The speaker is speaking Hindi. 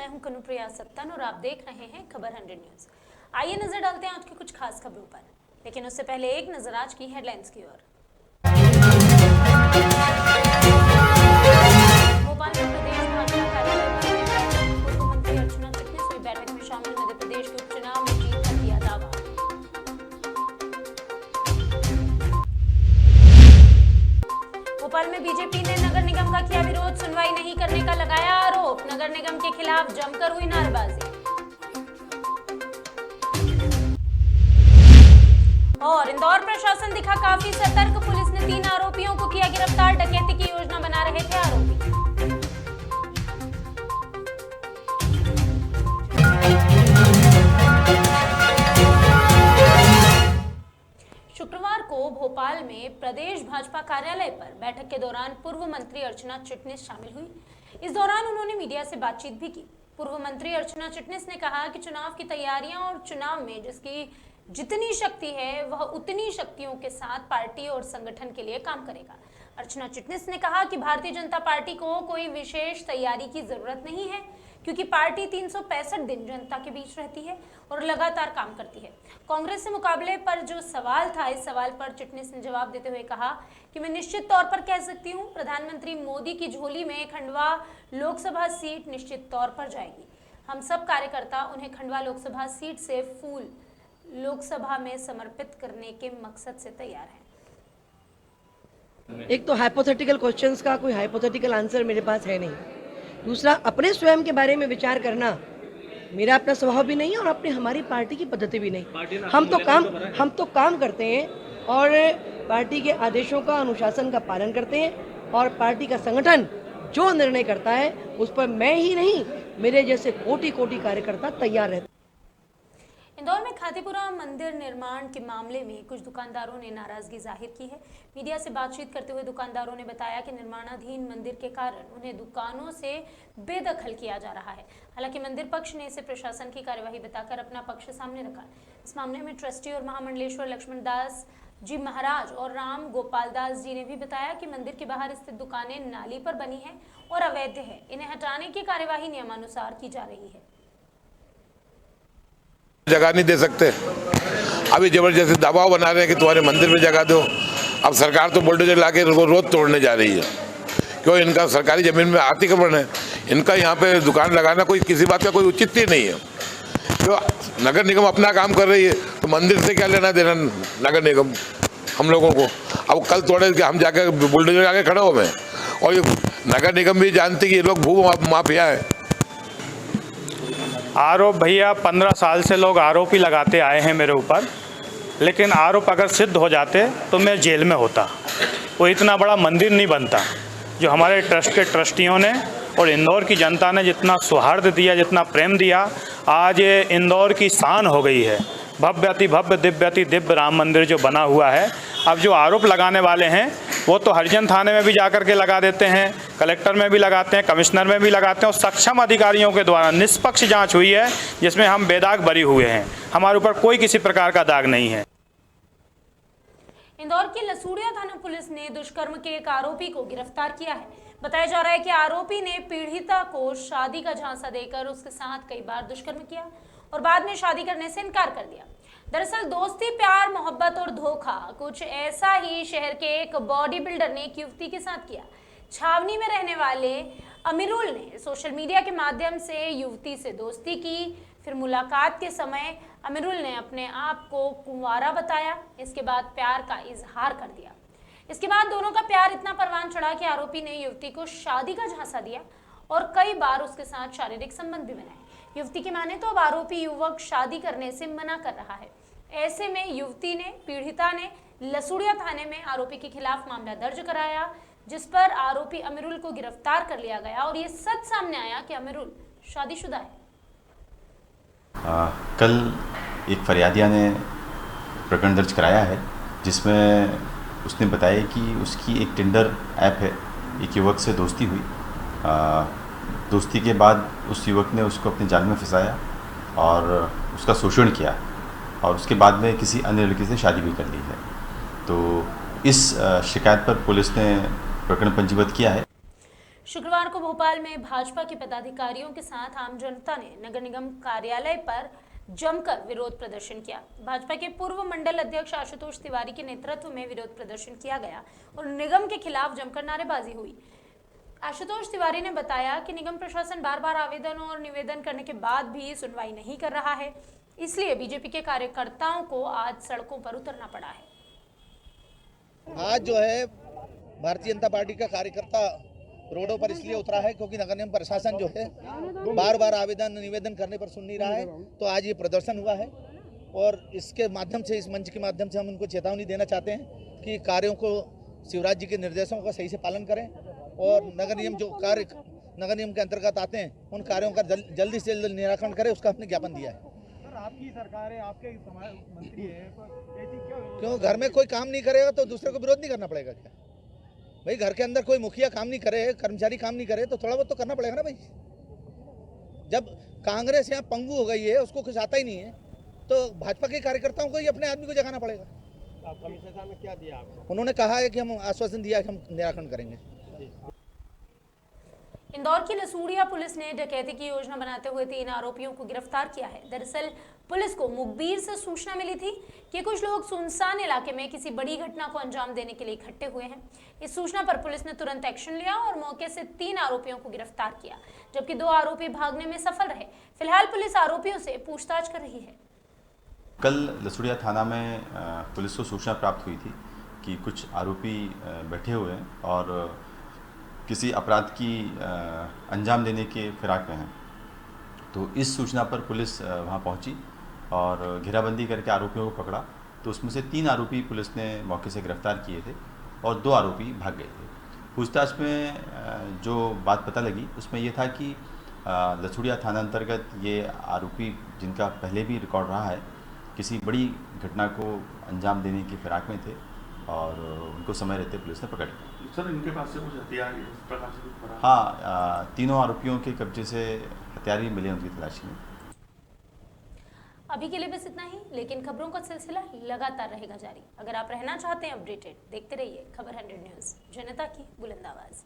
मैं हूं कनुप्रिया सत्तन और आप देख रहे हैं खबर 100 न्यूज। आइए नजर डालते हैं आज की कुछ खास खबरों पर, लेकिन उससे पहले एक नजर आज की हेडलाइंस की ओर। भोपाल में प्रदेश भाजपा कार्यालय पर पूर्व मंत्री अर्चना चिटनिस हुई बैठक में शामिल। मध्य प्रदेश के उपचुनाव में जीत का किया दावा। भोपाल में बीजेपी ने नगर निगम का किया विरोध, सुनवाई नहीं करने का लगाया आरोप। नगर निगम के खिलाफ जमकर हुई नारेबाजी। और इंदौर प्रशासन दिखा काफी सतर्क, पुलिस ने 3 आरोपियों को किया गिरफ्तार। डकैती की योजना बना रहे थे आरोपी। शुक्रवार को भोपाल में प्रदेश भाजपा कार्यालय पर बैठक के दौरान पूर्व मंत्री अर्चना चिटनिस शामिल हुई। इस दौरान उन्होंने मीडिया से बातचीत भी की। पूर्व मंत्री अर्चना चिटनिस ने कहा कि चुनाव की तैयारियां और चुनाव में जिसकी जितनी शक्ति है वह उतनी शक्तियों के साथ पार्टी और संगठन के लिए काम करेगा। अर्चना चिटनिस ने कहा कि भारतीय जनता पार्टी को कोई विशेष तैयारी की जरूरत नहीं है, क्योंकि पार्टी 365 दिन जनता के बीच रहती है और लगातार काम करती है। कांग्रेस से मुकाबले पर जो सवाल था, इस सवाल पर चिटनिस ने जवाब देते हुए कहा कि मैं निश्चित तौर पर कह सकती हूं, प्रधानमंत्री मोदी की झोली में खंडवा लोकसभा सीट निश्चित तौर पर जाएगी। हम सब कार्यकर्ता उन्हें खंडवा लोकसभा सीट से फूल लोकसभा में समर्पित करने के मकसद से तैयार हैं। एक तो हाइपोथेटिकल क्वेश्चंस का कोई हाइपोथेटिकल आंसर मेरे पास है नहीं। दूसरा, अपने स्वयं के बारे में विचार करना मेरा अपना स्वभाव भी नहीं है और अपने हमारी पार्टी की पद्धति भी नहीं। हम तो काम करते हैं और पार्टी के आदेशों का, अनुशासन का पालन करते हैं और पार्टी का संगठन जो निर्णय करता है उस पर मैं ही नहीं, मेरे जैसे कोटि कोटि कार्यकर्ता तैयार रहते हैं। इंदौर में खातीपुरा मंदिर निर्माण के मामले में कुछ दुकानदारों ने नाराजगी जाहिर की है। मीडिया से बातचीत करते हुए दुकानदारों ने बताया कि निर्माणाधीन मंदिर के कारण उन्हें दुकानों से बेदखल किया जा रहा है। हालांकि मंदिर पक्ष ने इसे प्रशासन की कार्यवाही बताकर अपना पक्ष सामने रखा। इस मामले में ट्रस्टी और महामंडलेश्वर लक्ष्मण दास जी महाराज और राम गोपाल दास जी ने भी बताया कि मंदिर के बाहर स्थित दुकानें नाली पर बनी है और अवैध है। इन्हें हटाने की कार्यवाही नियमानुसार की जा रही है। जगह नहीं दे सकते, अभी जबरदस्ती दबाव बना रहे हैं कि तुम्हारे मंदिर में जगह दो। अब सरकार तो बुलडोजर लाके रोज तोड़ने जा रही है, क्यों? इनका सरकारी जमीन में अतिक्रमण है। इनका यहाँ पे दुकान लगाना कोई किसी बात का कोई औचित्य ही नहीं है। क्यों? नगर निगम अपना काम कर रही है तो मंदिर से क्या लेना देना नगर निगम हम लोगों को। अब कल तोड़े कि हम जाकर बुलडोजर आके खड़े हो गए। और ये नगर निगम भी जानती कि ये लोग भू माफिया है। आरोप भैया 15 साल से लोग आरोप ही लगाते आए हैं मेरे ऊपर, लेकिन आरोप अगर सिद्ध हो जाते तो मैं जेल में होता। वो इतना बड़ा मंदिर नहीं बनता जो हमारे ट्रस्ट के ट्रस्टियों ने और इंदौर की जनता ने जितना सौहार्द दिया, जितना प्रेम दिया, आज ये इंदौर की शान हो गई है। भव्य अति भव्य दिव्य अति दिव्य राम मंदिर जो बना हुआ है। अब जो आरोप लगाने वाले हैं वो तो हरिजन थाने में भी जाकर के लगा देते हैं, कलेक्टर में भी लगाते हैं, कमिश्नर में भी लगाते हैं और सक्षम अधिकारियों के द्वारा निष्पक्ष जांच हुई है जिसमें हम बेदाग बरी हुए हैं। हमारे ऊपर कोई किसी प्रकार का दाग नहीं है। इंदौर की लसूड़िया थाना पुलिस ने दुष्कर्म के एक आरोपी को गिरफ्तार किया है। बताया जा रहा है कि आरोपी ने पीड़िता को शादी का झांसा देकर उसके साथ कई बार दुष्कर्म किया और बाद में शादी करने से इनकार कर दिया। दरअसल दोस्ती, प्यार, मोहब्बत और धोखा कुछ ऐसा ही शहर के एक बॉडी बिल्डर ने एक युवती के साथ किया। छावनी में रहने वाले अमीरुल ने सोशल मीडिया के माध्यम से युवती से दोस्ती की। फिर मुलाकात के समय अमीरुल ने अपने आप को कुंवारा बताया। इसके बाद प्यार का इजहार कर दिया। इसके बाद दोनों का प्यार इतना परवान चढ़ा कि आरोपी ने युवती को शादी का झांसा दिया और कई बार उसके साथ शारीरिक संबंध भी बनाए। युवती की माने तो अब आरोपी युवक शादी करने से मना कर रहा है। ऐसे में युवती ने, पीड़िता ने लसूड़िया थाने में आरोपी के खिलाफ मामला दर्ज कराया, जिस पर आरोपी अमीरुल को गिरफ्तार कर लिया गया और ये सच सामने आया कि अमीरुल शादीशुदा है। कल एक फरियादिया ने प्रकरण दर्ज कराया है जिसमें उसने बताया कि उसकी एक टिंडर ऐप है, एक युवक से दोस्ती हुई। दोस्ती के बाद उस युवक ने उसको अपने जाल में फंसाया और उसका शोषण किया और उसके बाद में किसी अन्य लड़की से शादी भी कर ली है। तो इस शिकायत पर पुलिस ने प्रकरण पंजीबद्ध किया है। शुक्रवार को भोपाल में भाजपा के पदाधिकारियों के साथ आम जनता ने नगर निगम कार्यालय पर जमकर विरोध प्रदर्शन किया। भाजपा के पूर्व मंडल अध्यक्ष आशुतोष तिवारी के नेतृत्व में विरोध प्रदर्शन किया गया और निगम के खिलाफ जमकर नारेबाजी हुई। आशुतोष तिवारी ने बताया कि निगम प्रशासन बार-बार आवेदन और निवेदन करने के बाद भी सुनवाई नहीं कर रहा है, इसलिए बीजेपी के कार्यकर्ताओं को आज सड़कों पर उतरना पड़ा है। आज जो है भारतीय जनता पार्टी का कार्यकर्ता रोडों पर इसलिए उतरा है क्योंकि नगर निगम प्रशासन जो है बार बार आवेदन निवेदन करने पर सुन नहीं रहा है, तो आज ये प्रदर्शन हुआ है और इसके माध्यम से, इस मंच के माध्यम से हम उनको चेतावनी देना चाहते हैं कि कार्यों को शिवराज जी के निर्देशों का सही से पालन करें और नगर निगम जो कार्य नगर निगम के अंतर्गत आते हैं उन कार्यों का जल्दी से जल्दी निराकरण करें, उसका हमने ज्ञापन दिया है। आपकी सरकार है, आपके मंत्री है, क्यों घर में कोई काम नहीं करेगा तो दूसरे को विरोध नहीं करना पड़ेगा क्या? भाई घर के अंदर कोई मुखिया काम नहीं करे, कर्मचारी काम नहीं करे तो थोड़ा बहुत तो करना पड़ेगा ना भाई। जब कांग्रेस यहाँ पंगु हो गई है, उसको कुछ आता ही नहीं है, तो भाजपा के कार्यकर्ताओं को ही अपने आदमी को जगाना पड़ेगा। आप कमिश्नर में क्या दिया आपको? उन्होंने कहा है कि हम आश्वासन दिया कि हम निराकरण करेंगे। इंदौर की लसूड़िया पुलिस ने डकैती की योजना बनाते हुए 3 आरोपियों को गिरफ्तार किया है। दरअसल पुलिस को मुखबिर से सूचना मिली थी कि कुछ लोग सुनसान इलाके में किसी बड़ी घटना को अंजाम देने के लिए इकट्ठे हुए हैं। इस सूचना पर पुलिस ने तुरंत एक्शन लिया और मौके से 3 आरोपियों को गिरफ्तार किया, जबकि 2 आरोपी भागने में सफल रहे। फिलहाल पुलिस आरोपियों से पूछताछ कर रही है। कल लसूड़िया थाना में पुलिस को सूचना प्राप्त हुई थी कि कुछ आरोपी बैठे हुए हैं और किसी अपराध की अंजाम देने के फिराक में हैं। तो इस सूचना पर पुलिस वहां पहुंची और घेराबंदी करके आरोपियों को पकड़ा। तो उसमें से 3 आरोपी पुलिस ने मौके से गिरफ्तार किए थे और 2 आरोपी भाग गए थे। पूछताछ में जो बात पता लगी उसमें ये था कि लसूड़िया थाना अंतर्गत ये आरोपी, जिनका पहले भी रिकॉर्ड रहा है, किसी बड़ी घटना को अंजाम देने की फिराक में थे और उनको समय रहते पुलिस ने पकड़ लिया। सर, इनके पास से कुछ हथियार इस प्रकार से कुछ बरामद? हाँ, तीनों आरोपियों के कब्जे से हथियार भी मिले उनकी तलाशी में। अभी के लिए बस इतना ही, लेकिन खबरों का सिलसिला लगातार रहेगा जारी। अगर आप रहना चाहते हैं अपडेटेड, देखते रहिए खबर 100 न्यूज़, जनता की बुलंद आवाज़।